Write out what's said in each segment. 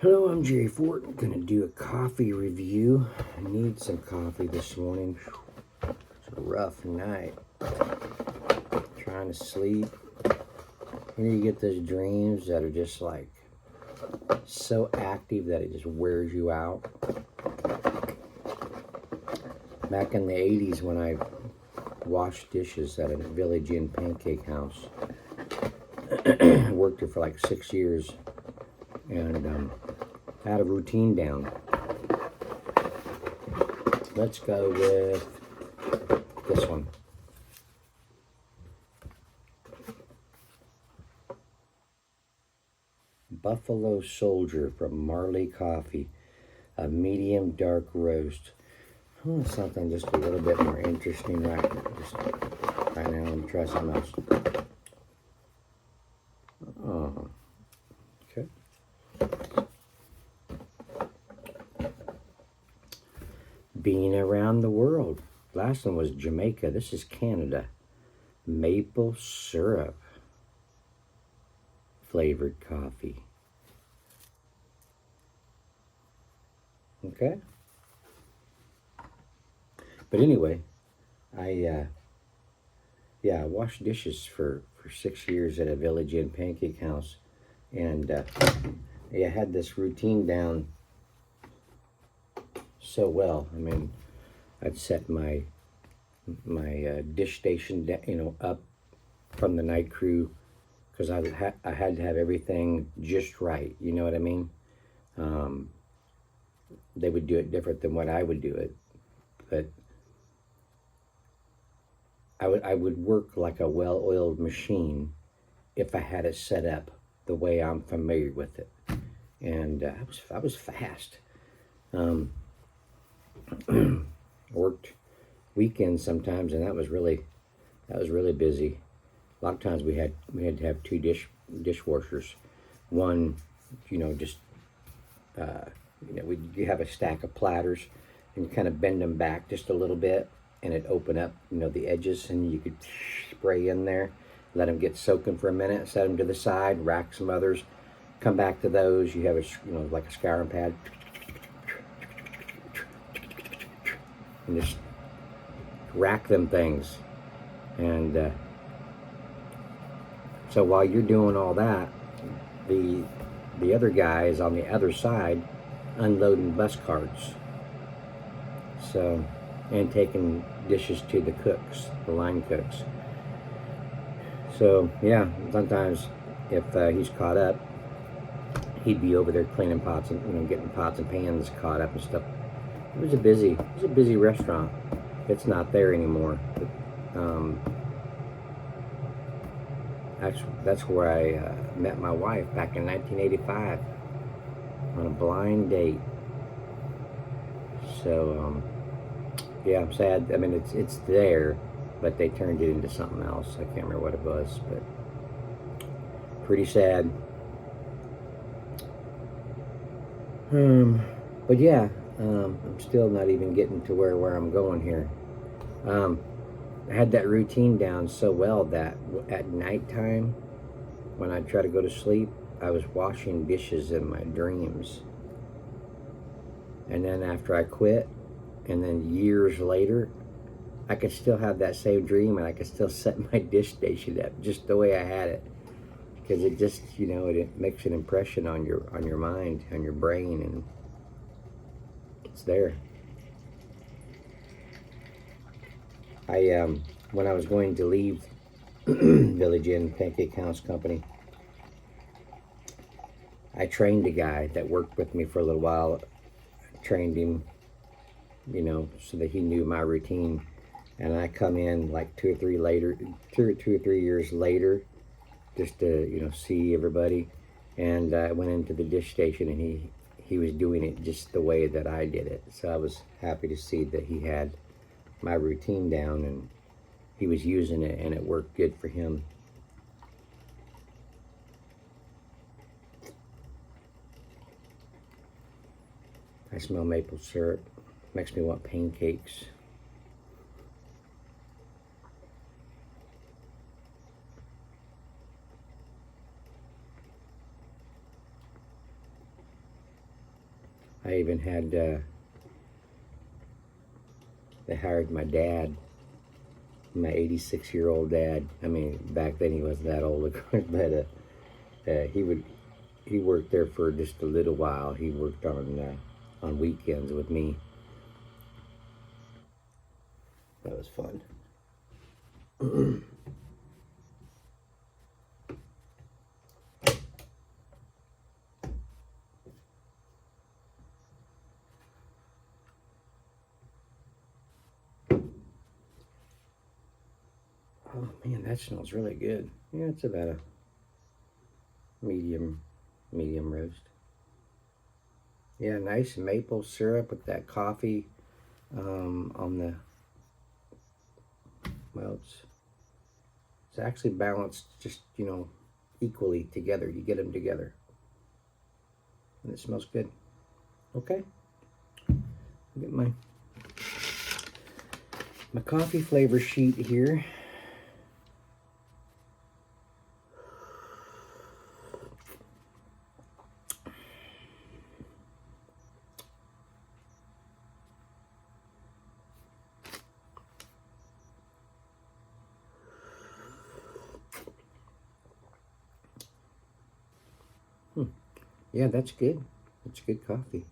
Hello, I'm Jerry Fort. I'm gonna do a coffee review. I need some coffee this morning. It's a rough night. Trying to sleep. You know, you get those dreams that are just like so active that it just wears you out. Back in the 80s when I washed dishes at a Village Inn pancake house, I worked there for like 6 years and had a routine down. Let's go with this one. Buffalo Soldier from Marley Coffee, a medium dark roast. Something just a little bit more interesting right now. Let me try something else. Oh, okay. Being around the world. Last one was Jamaica. This is Canada. Maple syrup flavored coffee. Okay. But anyway, I washed dishes for 6 years at a Village Inn pancake house, and I had this routine down so well. I mean, I'd set my dish station, up from the night crew because I had to have everything just right. You know what I mean? They would do it different than what I would do it, but I would work like a well-oiled machine if I had it set up the way I'm familiar with it, and I was fast. Worked weekends sometimes, and that was really busy. A lot of times we had to have two dishwashers. One, just you have a stack of platters, and you kind of bend them back just a little bit, and it open up, the edges, and you could spray in there, let them get soaking for a minute, set them to the side, rack some others, come back to those. You have like a scouring pad, and just rack them things. And so while you're doing all that, the other guy is on the other side unloading bus carts. So, and taking dishes to the cooks, the line cooks. So yeah, sometimes if he's caught up, he'd be over there cleaning pots and getting pots and pans caught up and stuff. It was a busy restaurant. It's not there anymore. But, that's where I met my wife back in 1985 on a blind date. So yeah, I'm sad. I mean, it's there, but they turned it into something else. I can't remember what it was, but pretty sad. But yeah, I'm still not even getting to where I'm going here. I had that routine down so well that at nighttime, when I try to go to sleep, I was washing dishes in my dreams. And then after I quit, and then years later, I could still have that same dream, and I could still set my dish station up just the way I had it, because it just it makes an impression on your mind, on your brain, and it's there. When I was going to leave Village Inn Pancake House Company, I trained a guy that worked with me for a little while. Trained him, so that he knew my routine. And I come in like 2 or 3 years later, just to see everybody. And I went into the dish station, and he was doing it just the way that I did it. So I was happy to see that he had my routine down, and he was using it, and it worked good for him. I smell maple syrup. Makes me want pancakes. I even had, they hired my dad, my 86-year-old dad. I mean, back then he wasn't that old, of course, but he worked there for just a little while. He worked on weekends with me. That was fun. Oh man, that smells really good. Yeah, it's about a medium roast. Yeah, nice maple syrup with that coffee on the, well, it's actually balanced just, equally together. You get them together. And it smells good. Okay. I'll get my coffee flavor sheet here. Yeah, that's good. That's good coffee.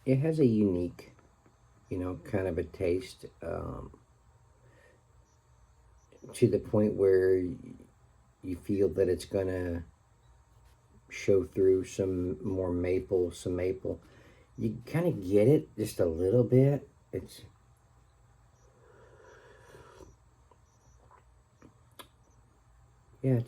It has a unique, kind of a taste, to the point where you feel that it's gonna show through some maple. You kind of get it just a little bit. It's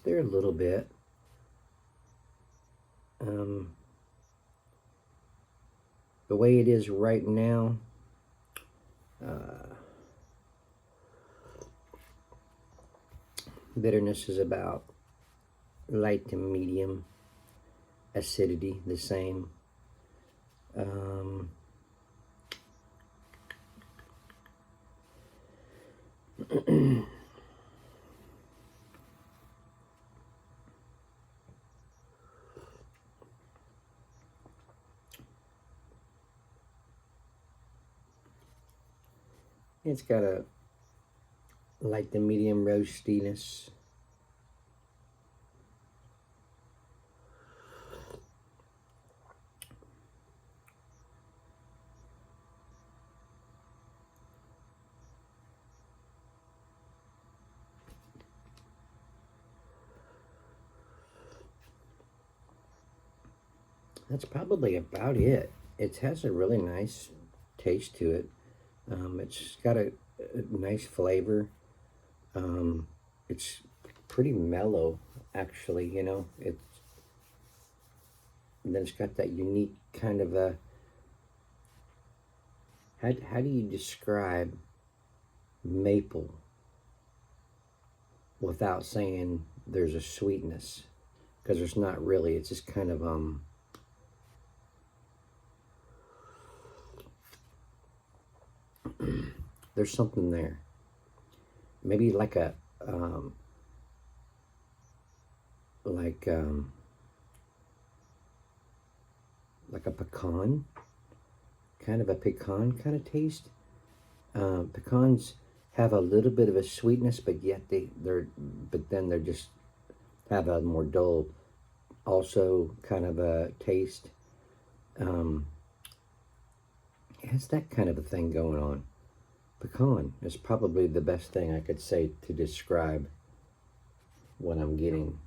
there a little bit. The way it is right now, bitterness is about light to medium. Acidity, the same. It's got a light to medium roastiness. That's probably about it. It has a really nice taste to it. It's got a nice flavor. It's pretty mellow, actually. And then it's got that unique kind of a. How do you describe maple without saying there's a sweetness? Because there's not really. It's just kind of there's something there. Maybe like a pecan, kind of a pecan kind of taste. Pecans have a little bit of a sweetness, but yet they're just have a more dull, also kind of a taste. It has that kind of a thing going on. Pecan is probably the best thing I could say to describe what I'm getting.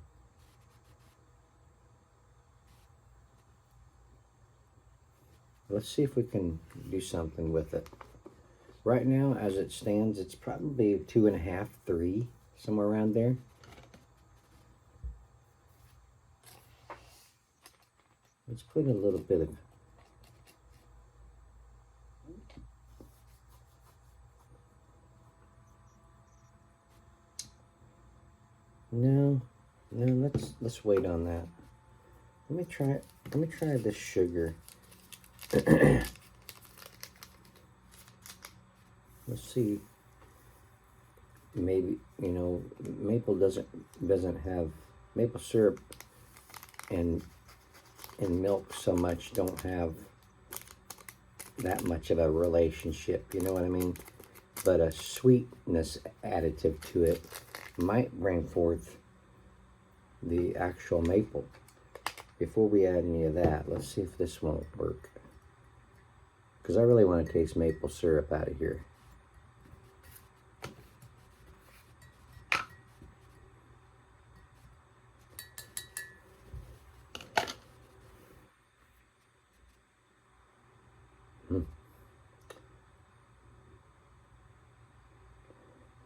Let's see if we can do something with it. Right now, as it stands, it's probably 2.5, 3, somewhere around there. Let's put a little bit of No, let's wait on that. Let me try this sugar. Let's see. Maybe, maple doesn't have maple syrup and milk so much don't have that much of a relationship, you know what I mean? But a sweetness additive to it might bring forth the actual maple. Before we add any of that, let's see if this won't work. Because I really want to taste maple syrup out of here.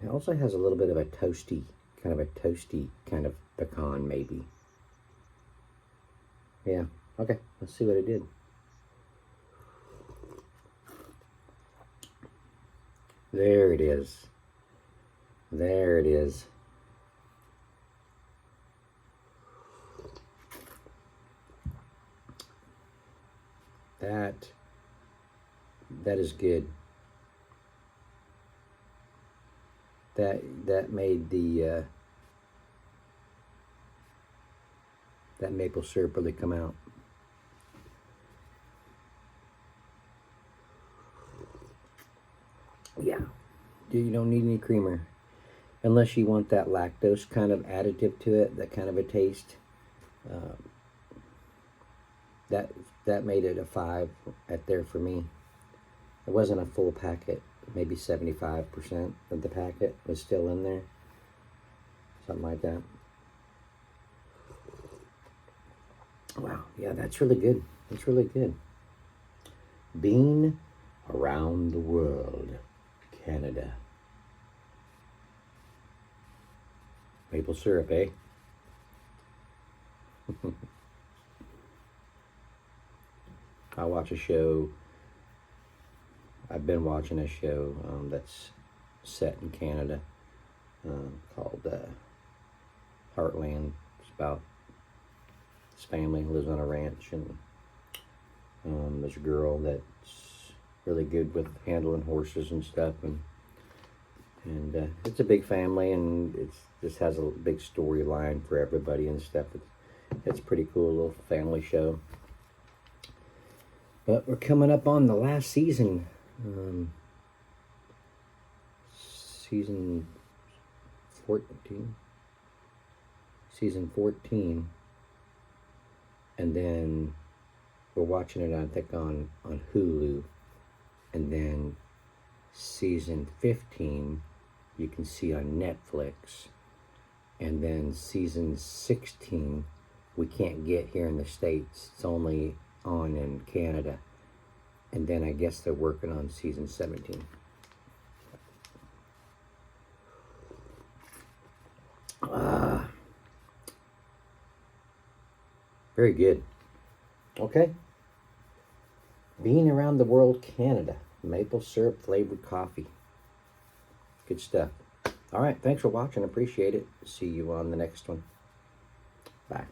It also has a little bit of a toasty kind of pecan, maybe. Yeah, okay, let's see what it did. There it is. There it is. That is good. That made the that maple syrup really come out. Yeah, you don't need any creamer unless you want that lactose kind of additive to it, that kind of a taste. That made it a 5 at there for me. It wasn't a full packet. Maybe 75% of the packet was still in there. Something like that. Wow, yeah, that's really good. That's really good. Bean around the world, Canada. Maple syrup, eh? I watch a show. I've been watching a show that's set in Canada called Heartland. It's about this family who lives on a ranch, and there's a girl that's really good with handling horses and stuff, and it's a big family, and it just has a big storyline for everybody and stuff. It's a pretty cool little family show. But we're coming up on the last season. Season 14. Season 14. And then we're watching it, I think, on Hulu. And then season 15 you can see on Netflix. And then season 16 we can't get here in the States. It's only on in Canada. And then I guess they're working on season 17. Very good. Okay. Bean around the world, Canada. Maple syrup flavored coffee. Good stuff. All right. Thanks for watching. Appreciate it. See you on the next one. Bye.